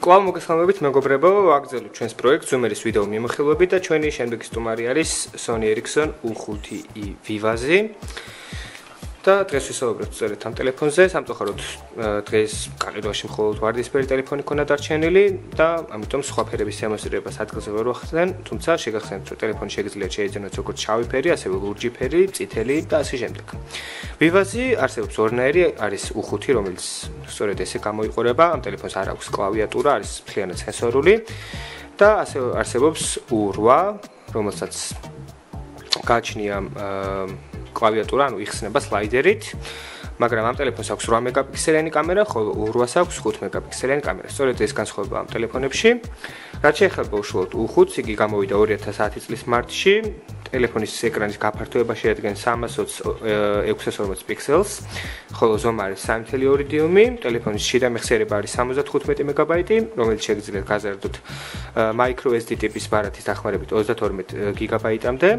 კვლავ მოგესალმებით მეგობრებო, ვაგრძელებთ ჩვენს პროექტს Zoom-ის ვიდეო მიმოხილვებით და ჩვენი შემდეგი სტუმარი არის Sony Ericsson U5i Vivazi. და დღეს ვისაუბრებთ სწორედ ამ ტელეფონზე, სამწუხაროდ დღეს გაყიდვაში მხოლოდ ვარდისფერი ტელეფონი ქონდა დარჩენილი და ამიტომ სხვა ფერების დემონსტრირებას ადგილზე ვერ ვახდენ, თუმცა შეგახსენებთ, რომ ტელეფონი შეგიძლიათ შეეძინოთ როგორც შავი ფერი, ასევე ლურჯი ფერი, წითელი და ასე შემდეგ. Vivazi არსებობს ორნაირი, არის U5, რომელიც სწორედ ესე გამოიყურება, ამ ტელეფონს არ აქვს კლავიატურა, არის მთლიანად სენსორული და ასევე არსებობს U8, რომელსაც გააჩნია კლავიატურა, ანუ იხსნება სლაიდერით, მაგრამ ამ ტელეფონს აქვს 8 მეგაპიქსელიანი კამერა, ხოლო U8-ს აქვს 5 მეგაპიქსელიანი კამერა. სწორედ ეს განსხვავება ამ ტელეფონებში. რაც შეეხება უშუალოდ U5-ს, იგი გამოვიდა 2010 წლის მარტში. ტელეფონის ეკრანის გაფართოება შეადგენს 326 პიქსელს, ხოლო ზომა არის 3.2 დიუმი. ტელეფონის შიდა მეხსიერება არის 75 მეგაბაიტი, რომელიც შეგიძლიათ გაზარდოთ microSD ტიპის ბარათის დახმარებით 32 გიგაბაიტამდე.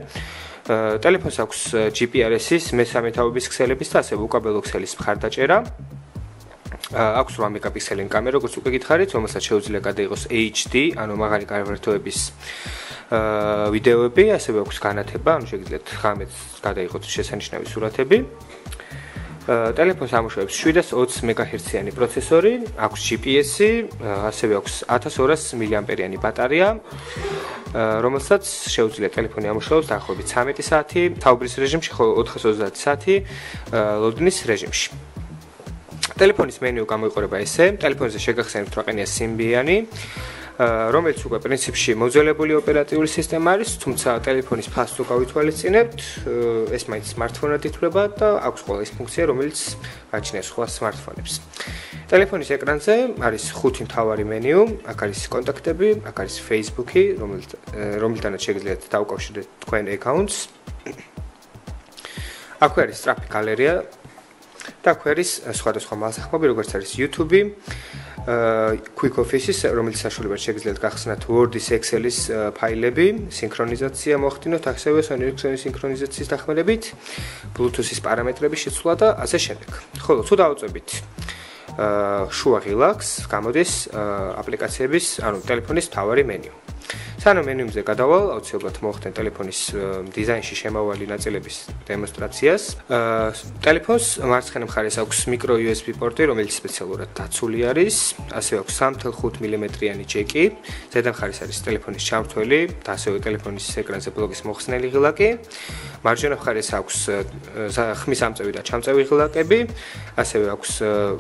ტელეფონს აქვს GPRS-ის მე-3 თაობის ქსელების და ასევე უკაბელო ქსელის მხარდაჭერა. აქვს 8 მეგაპიქსელიანი კამერა, როგორც უკვე გითხარით, რომელსაც შეუძლია გადაიღოს HD, ანუ მაღალი გარემოებების ვიდეოები, ასევე აქვს განათება, ანუ შეგიძლიათ ღამეც გადაიღოთ შესანიშნავი სურათები. ტელეფონს ამუშავებს 720 MHz-იანი პროცესორი, აქვს GPS-ი, ასევე აქვს 1200 mAh-იანი ბატარეა, რომელსაც შეუძლია ტელეფონი ამუშავოს დაახლოებით 13 საათი თაობრის რეჟიმში, ხოლო 430 საათი ლოდნის რეჟიმში. ტელეფონის მენიუ გამოიყურება ესე, ტელეფონზე შეგახსენებთ რაყენია Symbian-ი, რომელიც უკვე პრინციპში მოძველებული ოპერატიული სისტემა არის, თუმცა ტელეფონის ფასს თუ გავითვალისწინებთ, ეს მაინც smartphone-ად ითვლება და აქვს ყველა ის ფუნქცია, რომელიც გააჩნია სხვა smartphone-ებს. ტელეფონის ეკრანზე არის 5 მთავარი მენიუ, აქ არის კონტაქტები, აქ არის Facebook-ი, რომელთანაც შეგიძლიათ დაუკავშირდეთ თქვენ accounts. აქვე არის სწრაფი გალერეა და აქვე არის სხვადასხვა მალსახმები, როგორც არის YouTube-ი, Quick Office-ის, რომელიც საშუალებას შეგიძლიათ გახსნათ Word-ის, Excel-ის ფაილები, სინქრონიზაცია მოახდინოთ, ასევე Sony Ericsson-ის სინქრონიზაციის დახმარებით, Bluetooth-ის პარამეტრების შეცვლა და ასე შემდეგ. ხოლო თუ დავუწევთ შუა ღილაკს, გამოდის აპლიკაციების, ანუ ტელეფონის მთავარი მენიუ. სანამ მენიუმზე გადავალ, აუცილებლად მოახდენ ტელეფონის დიზაინში შემავალი ნაწილების დემონსტრაციას. ტელეფონს მარცხენა მხარეს აქვს micro USB პორტი, რომელიც სპეციალურად დაცული არის. ასევე აქვს 3.5 მმ-იანი ჯეკი. ზედა მხარეს არის ტელეფონის ჩამრთველი და ასევე ტელეფონის ეკრანზე ბლოკის მოხსნელი ღილაკი. მარჯვენა მხარეს აქვს ხმის ამწევი და ჩამწევი ღილაკები. ასევე აქვს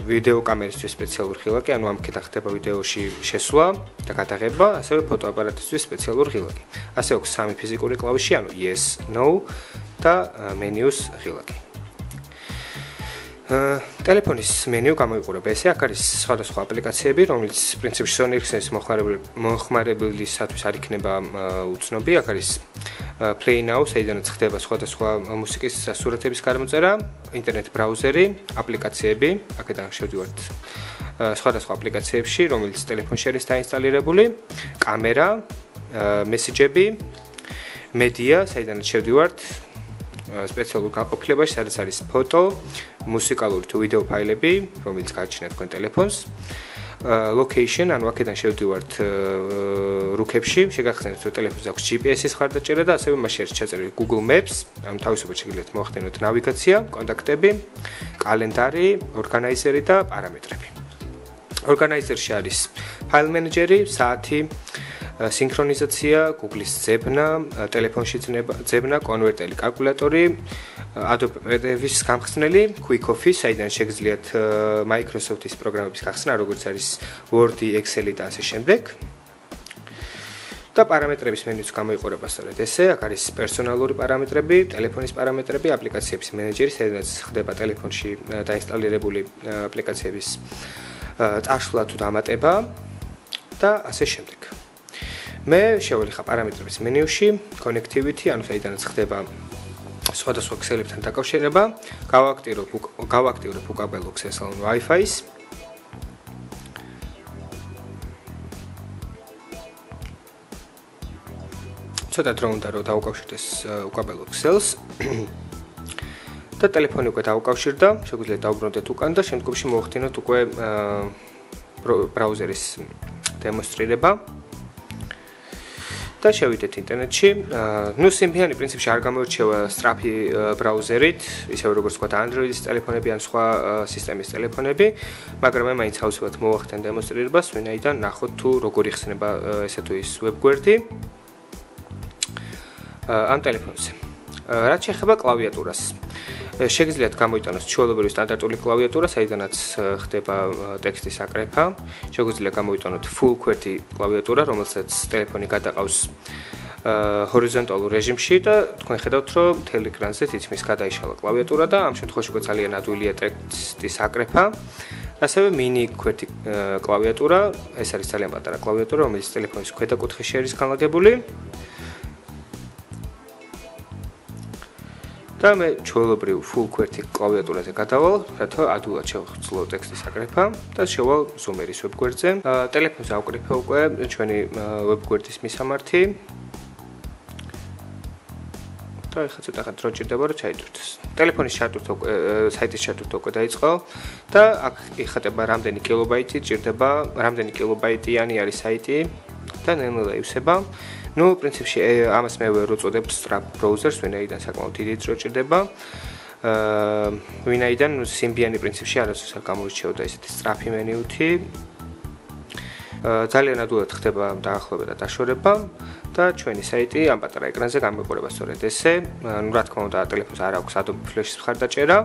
ვიდეო კამერისთვის სპეციალური ღილაკი, ანუ ამქედა ხდება ვიდეოში შესვლა და გადაღება, ასევე ფოტოაპარატისთვის სპეციალური ღილაკი. ასევე აქვს 3 ფიზიკური კლავიში, ანუ yes, no და მენიუს ღილაკი. ტელეფონის მენიუ გამოიყურება ესე, აქ არის სხვადასხვა აპლიკაციები, რომელიც პრინციპში Sony Ericsson-ის მომხმარებლისათვის არ იქნება უცნობი. აქ არის Play Now, საიდანაც ხდება სხვადასხვა მუსიკის სურათების გადამწერა, ინტერნეტ ბრაუზერი, აპლიკაციები, აქედან შევდივართ სხვადასხვა აპლიკაციებში, რომელიც ტელეფონში არის დაინსტალირებული, კამერა, მესეჯები, მედია, საიდანაც შევდივართ სპეციალურ განყოფილებაში, სადაც არის ფოტო, მუსიკალური თუ ვიდეო ფაილები, რომელიც გააჩნიათ თქვენ ტელეფონს. Location, ანუ აქედან შევდივართ რუკებში, შეგახსენებთ, რომ ტელეფონზე აქვს GPS-ის მხარდაჭერა და ასევე მასში არის ჩაწერილი Google Maps, ანუ თავისუფლად შეგიძლიათ მოახდინოთ ნავიგაცია, კონტაქტები, კალენდარი, ორგანიზერი და პარამეტრები. ორგანიზერში არის ფაილ მენეჯერი, საათი, სინქრონიზაცია, Google-ის ძებნა, ტელეფონში ძებნა, კონვერტელი, კალკულატორი, Adobe PDF-ის გამხსნელი, Quick Office, საიდან შეგიძლიათ Microsoft-ის პროგრამების გახსნა, როგორც არის Word-ი, Excel-ი და ასე შემდეგ. და პარამეტრების მენიუს გამოიყურება სწორედ ესე, აქ არის პერსონალური პარამეტრები, ტელეფონის პარამეტრები, აპლიკაციების მენეჯერი, სადაც ხდება ტელეფონში დაინსტალირებული აპლიკაციების წაშლა თუ დამატება და ასე შემდეგ. მე შევლიხარ პარამეტრების მენიუში, connectivity, ანუ საიდანაც ხდება სხვადასხვა ქსელებთან დაკავშირება, გავაქტიურებ უკაბელო ქსელს, ანუ Wi-Fi-ს. ცოტა დრო უნდა რომ დავუკავშირდეს უკაბელო ქსელს. და ტელეფონი უკვე დაუკავშირდა, შეგვიძლია დავუბრუნდეთ უკან და შემდგომში მოვხდინოთ უკვე ბრაუზერის დემონსტრირება. და შევიდეთ ინტერნეტში. ნუ Symbian პრინციპში არ გამოირჩევა სწრაფი ბრაუზერით, ისე როგორც თქვა Android-ის ტელეფონები ან სხვა სისტემის ტელეფონები, მაგრამ მე მაინც ავსებად მოვახდენ დემონსტრირებას, ვინაიდან ნახოთ თუ როგორ იხსნება ესე თუ ის ვებგვერდი ამ ტელეფონზე. რაც შეეხება კლავიატურას. შეგიძლიათ გამოიტანოს ჩვეულებრივი სტანდარტული კლავიატურა, საიდანაც ხდება ტექსტის აკრეფა. შეგვიძლია გამოიტანოთ full QWERTY კლავიატურა, რომელსაც ტელეფონი გადაყავს ჰორიზონტალურ რეჟიმში და თქვენ ხედავთ, რომ მთელ ეკრანზე თითქმის გადაიშალა კლავიატურა და ამ შემთხვევაში უკვე ძალიან ადვილია ტექსტის აკრეფა. ასევე mini QWERTY კლავიატურა, ეს არის ძალიან პატარა კლავიატურა, რომელიც ტელეფონის ქვედა კუთხეში არის განლაგებული. და მე ჩვეულებრივ full QWERTY კლავიატურაზე გადავალ, რათა ადვილად შევხსნო ტექსტის აკრეფა და შევალ Zoom-ის ვებგვერდზე. ტელეფონზე ავკრიფე უკვე ჩვენი ვებგვერდის მისამართი. და ეხლა ცოტა ხანს რო ჭირდება რომ ჩაიდროთოს. ტელეფონის ჩატვირთვა უკვე საიტის ჩატვირთვა უკვე დაიწყო და აქ იხატება რამდენი კილობაიტი ჭირდება, რამდენი კილობაიტიანი არის საიტი და ნელ-ნელა ივსება. ნუ პრინციპში ამას მე ვერ უწოდებ strap browsers, ვინაიდან საკმაოდ დიდი დრო ჭირდება. ვინაიდან Symbian-ი პრინციპში არასდროს არ გამოირჩეოდა ესეთი სწრაფი მენიუთი. ძალიან ადვილად ხდება დაახლოება და დაშორება და ჩვენი საიტი ამ პატარა ეკრანზე გამოიყურება სწორედ ესე. ნუ რა თქმა უნდა, ტელეფონს არ აქვს Adobe Flash-ის მხარდაჭერა.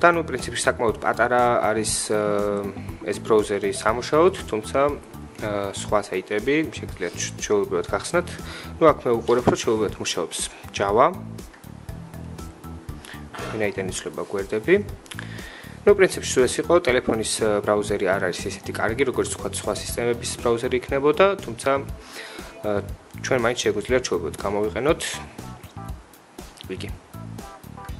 და ნუ პრინციპში საკმაოდ პატარა არის ეს ბრაუზერი სამუშაოდ, თუმცა სხვა საიტები შეგიძლიათ ჩვეულებრივად გახსნათ. ნუ აქ მე ვუყურებ, რომ ჩვეულებრივად მუშაობს Java. ვინაიდან იცვლება გვერდები. ნუ პრინციპში ეს იყო, ტელეფონის ბრაუზერი არ არის ესეთი კარგი, როგორც თქვა სხვა სისტემების ბრაუზერი იქნებოდა, თუმცა ჩვენ მაინც შეგვიძლია ჩვეულებრივად გამოვიყენოთ ვიკი.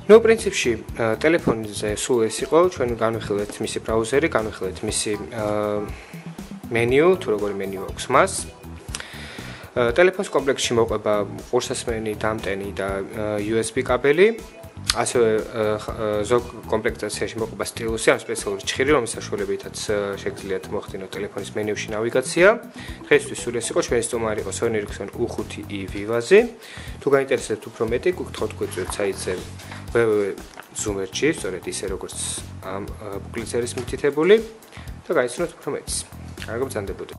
ნუ პრინციპში ტელეფონზე სულ ეს იყო, ჩვენ განვიხილეთ მისი ბრაუზერი, განვიხილეთ მისი menu, თუ როგორი menu აქვს მას. ტელეფონის კომპლექტში მოყვება ყურსასმენი, დამტენი და USB კაბელი. ასევე ზოგ კომპლექტაციაში მოყვება სტილუსი, ან სპეციალური ჩხირი, რომლის საშუალებითაც შეგიძლიათ მოხდინოთ ტელეფონის მენიუში ნავიგაცია. დღესთვის სულ ეს იყო, ჩვენი სტუმარი იყო Sony Ericsson U5i Vivazi. თუ გაინტერესებთ უფრო მეტი, გითხოვთ გვეწვევთ საიტზე www.zoom.gt, სწორედ ისე როგორც ამ ბუკლეტს არის მითითებული და გაიცნოთ უფრო მეტს. კარგად გრძანდებოდეთ.